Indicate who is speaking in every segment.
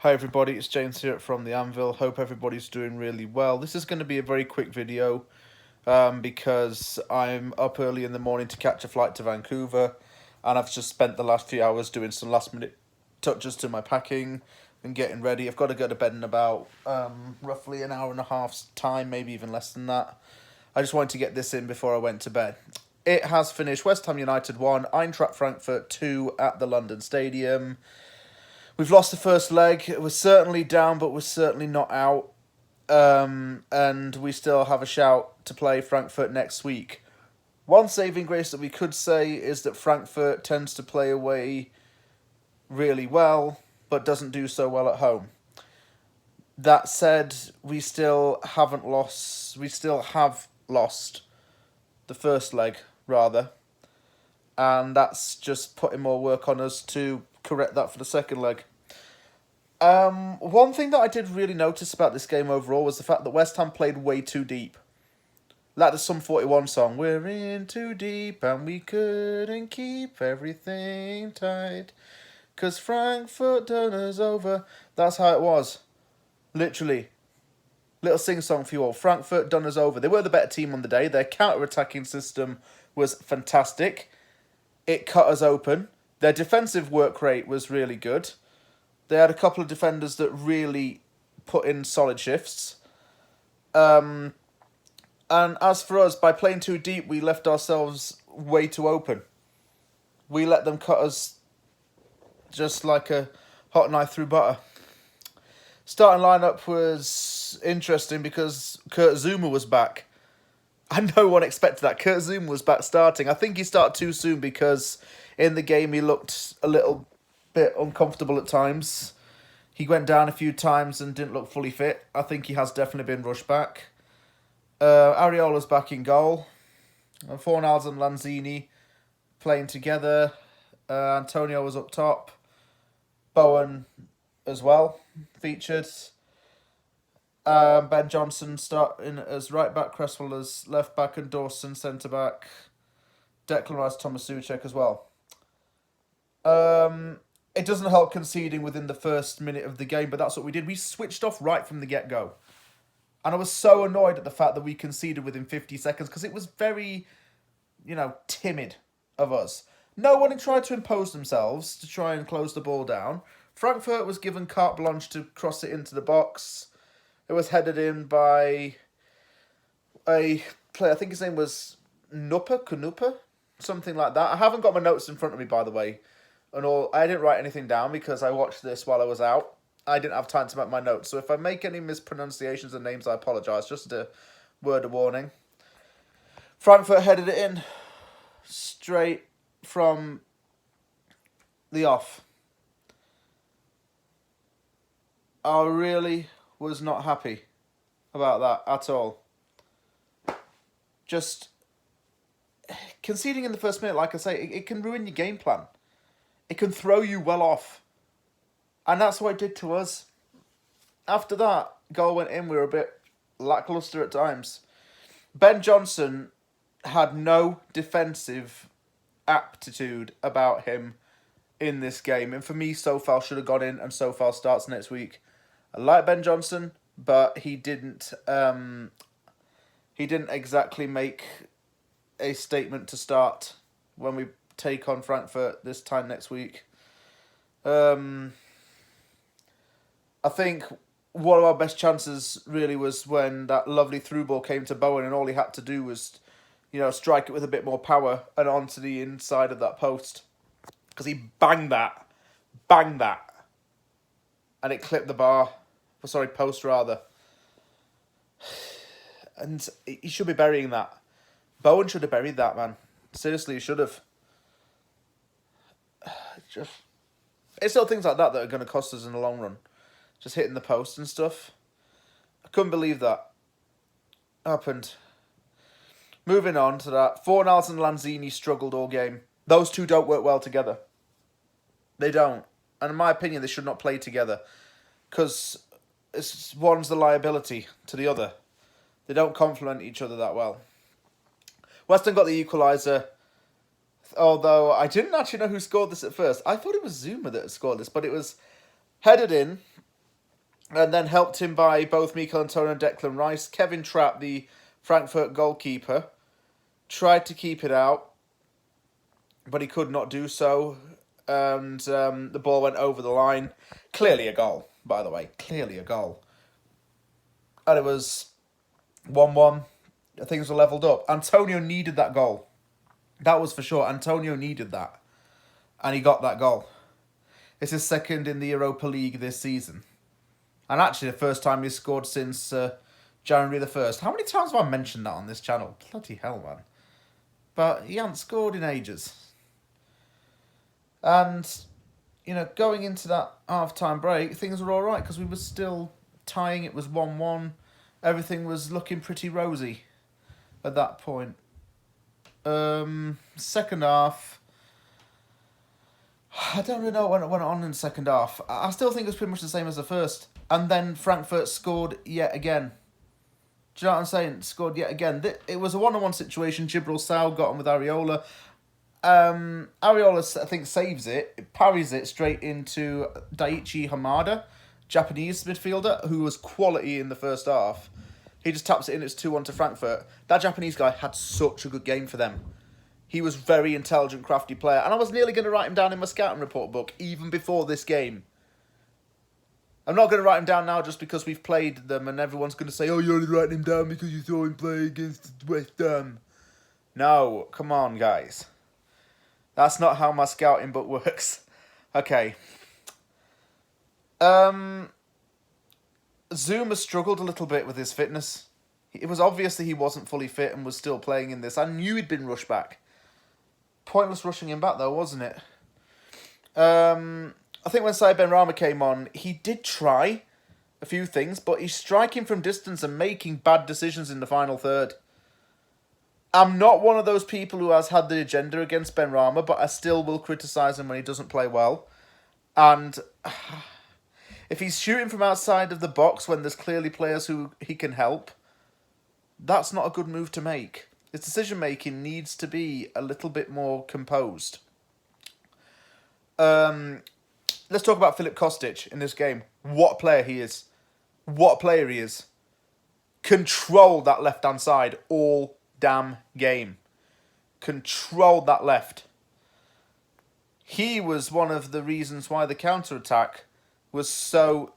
Speaker 1: Hi everybody, it's James here from the Anvil. Hope everybody's doing really well. This is going to be a very quick video because I'm up early in the morning to catch a flight to Vancouver, and I've just spent the last few hours doing some last minute touches to my packing and getting ready. I've got to go to bed in about roughly an hour and a half's time, maybe even less than that. I just wanted to get this in before I went to bed. It has finished West Ham United 1, Eintracht Frankfurt 2 at the London Stadium. We've lost the first leg. We're certainly down, but we're certainly not out. And we still have a shout to play Frankfurt next week. One saving grace that we could say is that Frankfurt tends to play away really well, but doesn't do so well at home. That said, we still haven't lost. We still have lost the first leg, rather. And that's just putting more work on us to correct that for the second leg. One thing that I did really notice about this game overall was the fact that West Ham played way too deep. Like the Sum 41 song, we're in too deep and we couldn't keep everything tight, 'cause Frankfurt done us over. That's how it was. Literally. Little sing-song for you all. Frankfurt done us over. They were the better team on the day. Their counter-attacking system was fantastic. It cut us open. Their defensive work rate was really good. They had a couple of defenders that really put in solid shifts. And as for us, by playing too deep, we left ourselves way too open. We let them cut us just like a hot knife through butter. Starting lineup was interesting because Kurt Zouma was back. And no one expected that. Kurt Zouma was back starting. I think he started too soon because in the game he looked a little bit uncomfortable at times. He went down a few times and didn't look fully fit. I think he has definitely been rushed back. Areola's back in goal. Fornals and Lanzini playing together. Antonio was up top. Bowen as well featured. Ben Johnson starting as right back, Cresswell as left back, and Dawson centre back. Declan Rice, Thomas Souček as well. It doesn't help conceding within the first minute of the game, but that's what we did. We switched off right from the get-go. And I was so annoyed at the fact that we conceded within 50 seconds because it was very, timid of us. No one had tried to impose themselves to try and close the ball down. Frankfurt was given carte blanche to cross it into the box. It was headed in by a player, I think his name was Kunupa, something like that. I haven't got my notes in front of me, by the way. I didn't write anything down because I watched this while I was out. I didn't have time to make my notes. So if I make any mispronunciations of names, I apologise. Just a word of warning. Frankfurt headed it in straight from the off. I really was not happy about that at all. Just conceding in the first minute, like I say, it can ruin your game plan. It can throw you well off. And that's what it did to us. After that goal went in, we were a bit lacklustre at times. Ben Johnson had no defensive aptitude about him in this game. And for me, Sofal should have gone in, and Sofal starts next week. I like Ben Johnson, but he didn't exactly make a statement to start when we take on Frankfurt this time next week. I think one of our best chances really was when that lovely through ball came to Bowen, and all he had to do was, strike it with a bit more power and onto the inside of that post. Because he banged that, and it clipped the post rather. And he should be burying that. Bowen should have buried that, man. Seriously, he should have. It's little things like that are going to cost us in the long run. Just hitting the post and stuff. I couldn't believe that happened. Moving on to that. Fornals and Lanzini struggled all game. Those two don't work well together. They don't. And in my opinion, they should not play together. Because one's the liability to the other. They don't complement each other that well. West Ham got the equaliser. Although I didn't actually know who scored this at first. I thought it was Zouma that had scored this, but it was headed in And then helped him by both Mikel Antonio and Declan Rice. Kevin Trapp, the Frankfurt goalkeeper, tried to keep it out, but he could not do so. And the ball went over the line. Clearly a goal, by the way. Clearly a goal. And it was 1-1. Things were levelled up. Antonio needed that goal. That was for sure. Antonio needed that. And he got that goal. It's his second in the Europa League this season. And actually the first time he's scored since January the 1st. How many times have I mentioned that on this channel? Bloody hell, man. But he hasn't scored in ages. And, going into that half-time break, things were all right because we were still tying. It was 1-1. Everything was looking pretty rosy at that point. Second half, I don't really know what went on in the second half. I still think it was pretty much the same as the first. And then Frankfurt scored yet again. Do you know what I'm saying? Scored yet again. It was a 1-on-1 situation. Gibril Sau got on with Areola. Areola, I think, saves it, parries it straight into Daichi Hamada, Japanese midfielder, who was quality in the first half. He just taps it in, it's 2-1 to Frankfurt. That Japanese guy had such a good game for them. He was very intelligent, crafty player, and I was nearly going to write him down in my scouting report book, even before this game. I'm not going to write him down now just because we've played them and everyone's going to say, oh, you're only writing him down because you saw him play against West Ham. No, come on, guys. That's not how my scouting book works. Okay. Zuma struggled a little bit with his fitness. It was obvious that he wasn't fully fit and was still playing in this. I knew he'd been rushed back. Pointless rushing him back, though, wasn't it? I think when Saïd Benrahma came on, he did try a few things, but he's striking from distance and making bad decisions in the final third. I'm not one of those people who has had the agenda against Benrahma, but I still will criticise him when he doesn't play well. And if he's shooting from outside of the box when there's clearly players who he can help, that's not a good move to make. His decision-making needs to be a little bit more composed. Let's talk about Filip Kostic in this game. What a player he is. What a player he is. Controlled that left-hand side all damn game. Controlled that left. He was one of the reasons why the counter-attack was so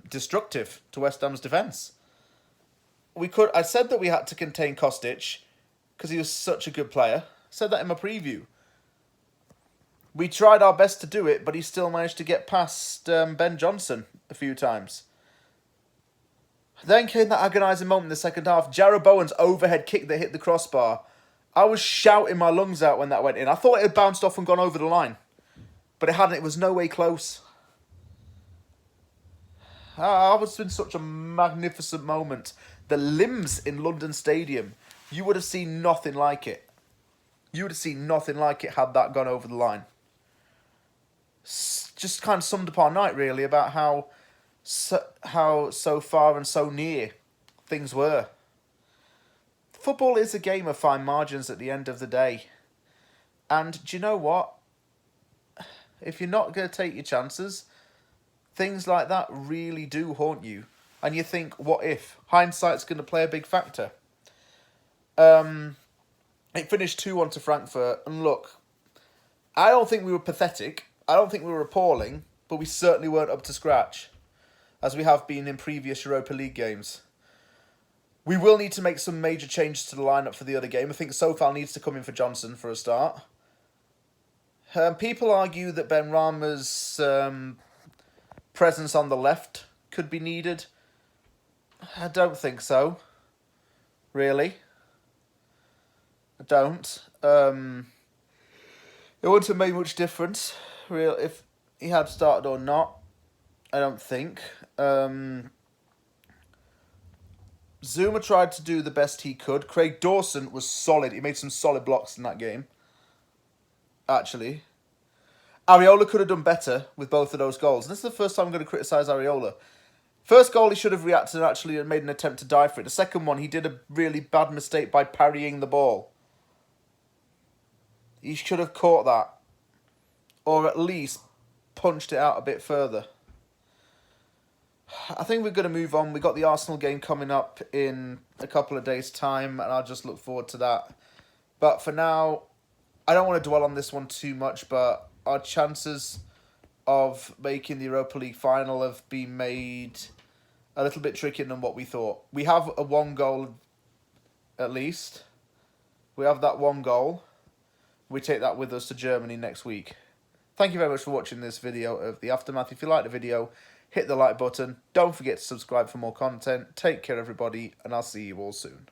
Speaker 1: destructive to West Ham's defence. I said that we had to contain Kostic because he was such a good player. I said that in my preview. We tried our best to do it, but he still managed to get past Ben Johnson a few times. Then came that agonising moment in the second half. Jarrod Bowen's overhead kick that hit the crossbar. I was shouting my lungs out when that went in. I thought it had bounced off and gone over the line. But it hadn't. It was no way close. It was been such a magnificent moment. The limbs in London Stadium, you would have seen nothing like it. You would have seen nothing like it had that gone over the line. Just kind of summed up our night, really, about how so far and so near things were. Football is a game of fine margins at the end of the day. And do you know what? If you're not going to take your chances, things like that really do haunt you. And you think, what if? Hindsight's going to play a big factor. It finished 2-1 to Frankfurt. And look, I don't think we were pathetic. I don't think we were appalling. But we certainly weren't up to scratch, as we have been in previous Europa League games. We will need to make some major changes to the lineup for the other game. I think Sofal needs to come in for Johnson for a start. People argue that Benrahma's presence on the left could be needed. I don't think so. Really. I don't. It wouldn't have made much difference, real, if he had started or not. I don't think. Zuma tried to do the best he could. Craig Dawson was solid. He made some solid blocks in that game. Actually. Areola could have done better with both of those goals. And this is the first time I'm going to criticise Areola. First goal, he should have reacted and actually made an attempt to dive for it. The second one, he did a really bad mistake by parrying the ball. He should have caught that. Or at least punched it out a bit further. I think we're going to move on. We got the Arsenal game coming up in a couple of days' time, and I'll just look forward to that. But for now, I don't want to dwell on this one too much, but our chances of making the Europa League final have been made a little bit trickier than what we thought. We have a one goal at least. We have that one goal. We take that with us to Germany next week. Thank you very much for watching this video of the Aftermath. If you like the video, hit the like button. Don't forget to subscribe for more content. Take care, everybody, and I'll see you all soon.